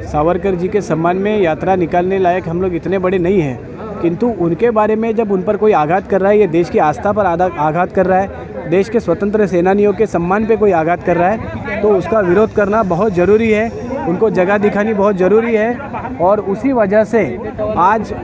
सावरकर जी के सम्मान में यात्रा निकालने लायक हम लोग इतने बड़े नहीं हैं, किंतु उनके बारे में जब उन पर कोई आघात कर रहा है, ये देश की आस्था पर आघात कर रहा है, देश के स्वतंत्र सेनानियों के सम्मान पे कोई आघात कर रहा है, तो उसका विरोध करना बहुत ज़रूरी है, उनको जगह दिखानी बहुत ज़रूरी है। और उसी वजह से आज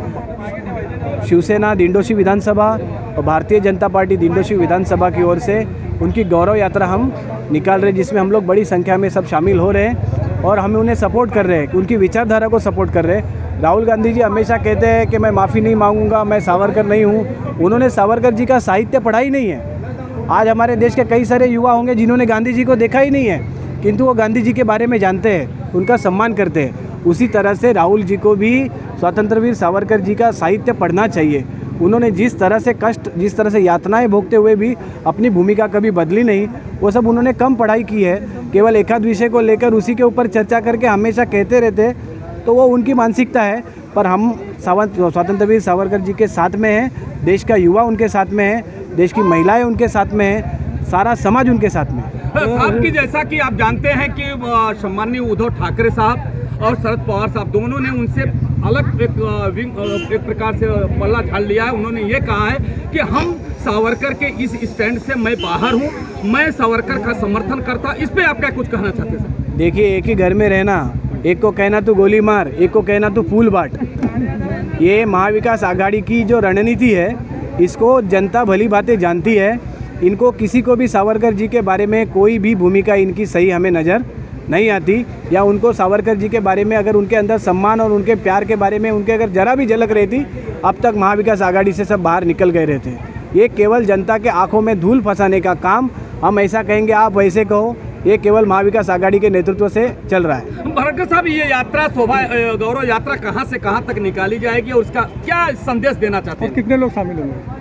शिवसेना दिंडोशी विधानसभा और भारतीय जनता पार्टी दिंडोशी विधानसभा की ओर से उनकी गौरव यात्रा हम निकाल रहे हैं, जिसमें हम लोग बड़ी संख्या में सब शामिल हो रहे हैं और हम उन्हें सपोर्ट कर रहे हैं, उनकी विचारधारा को सपोर्ट कर रहे हैं। राहुल गांधी जी हमेशा कहते हैं कि मैं माफ़ी नहीं मांगूंगा, मैं सावरकर नहीं हूँ। उन्होंने सावरकर जी का साहित्य पढ़ा ही नहीं है। आज हमारे देश के कई सारे युवा होंगे जिन्होंने गांधी जी को देखा ही नहीं है, किंतु वो गांधी जी के बारे में जानते हैं, उनका सम्मान करते हैं। उसी तरह से राहुल जी को भी स्वतंत्र वीर सावरकर जी का साहित्य पढ़ना चाहिए। उन्होंने जिस तरह से कष्ट, जिस तरह से यातनाएं भोगते हुए भी अपनी भूमिका कभी बदली नहीं, वो सब उन्होंने कम पढ़ाई की है। केवल एक आध विषय को लेकर उसी के ऊपर चर्चा करके हमेशा कहते रहते, तो वो उनकी मानसिकता है। पर हम स्वतंत्र वीर सावरकर जी के साथ में हैं, देश का युवा उनके साथ में है, देश की महिलाएं उनके साथ में है, सारा समाज उनके साथ में है। साहब की जैसा कि आप जानते हैं कि सम्माननीय उद्धव ठाकरे साहब और शरद पवार साहब दोनों ने उनसे अलग एक प्रकार से पल्ला झाड़ लिया है। उन्होंने ये कहा है कि हम सावरकर के इस स्टैंड से मैं बाहर हूँ, मैं सावरकर का समर्थन करता। इस पे आप क्या कुछ कहना चाहते हैं सर? देखिए, एक ही घर में रहना, एक को कहना तू गोली मार, एक को कहना तू फूल बांट, ये महाविकास आघाड़ी की जो रणनीति है, इसको जनता भली बातें जानती है। इनको किसी को भी सावरकर जी के बारे में कोई भी भूमिका इनकी सही हमें नज़र नहीं आती, या उनको सावरकर जी के बारे में अगर उनके अंदर सम्मान और उनके प्यार के बारे में उनके अगर जरा भी झलक रहती, अब तक महाविकास आघाड़ी से सब बाहर निकल गए रहते। ये केवल जनता के आंखों में धूल फंसाने का काम, हम ऐसा कहेंगे आप वैसे कहो, ये केवल महाविकास आघाड़ी के नेतृत्व से चल रहा है। भरकर साहब, ये यात्रा शोभा गौरव यात्रा कहाँ से कहाँ तक निकाली जाएगी और उसका क्या संदेश देना चाहते हैं? कितने लोग शामिल होंगे?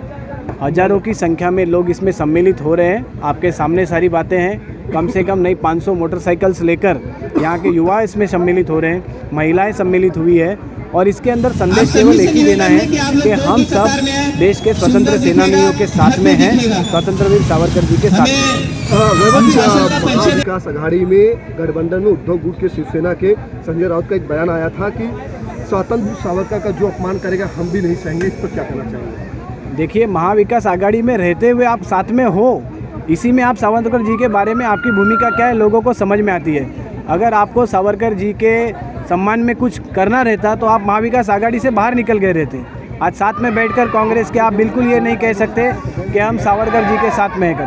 हजारों की संख्या में लोग इसमें सम्मिलित हो रहे हैं। आपके सामने सारी बातें हैं। कम से कम नहीं 500 मोटरसाइकिल्स लेकर यहाँ के युवा इसमें सम्मिलित हो रहे हैं, महिलाएं सम्मिलित हुई है। और इसके अंदर संदेश केवल एक ही देना है कि हम सब देश के स्वतंत्र सेनानियों के साथ में हैं, स्वतंत्र वीर सावरकर जी के साथ में। महाविकास आघाड़ी में गठबंधन में उद्धव गुट के शिवसेना के संजय राउत का एक बयान आया था कि स्वतंत्र सावरकर का जो अपमान करेगा हम भी नहीं सहेंगे। इस पर क्या कहना चाहिए? देखिए, महाविकास आघाड़ी में रहते हुए आप साथ में हो, इसी में आप सावरकर जी के बारे में आपकी भूमिका क्या है लोगों को समझ में आती है। अगर आपको सावरकर जी के सम्मान में कुछ करना रहता तो आप महाविकास आघाड़ी से बाहर निकल गए रहते। आज साथ में बैठकर कांग्रेस के आप बिल्कुल ये नहीं कह सकते कि हम सावरकर जी के साथ में हैं।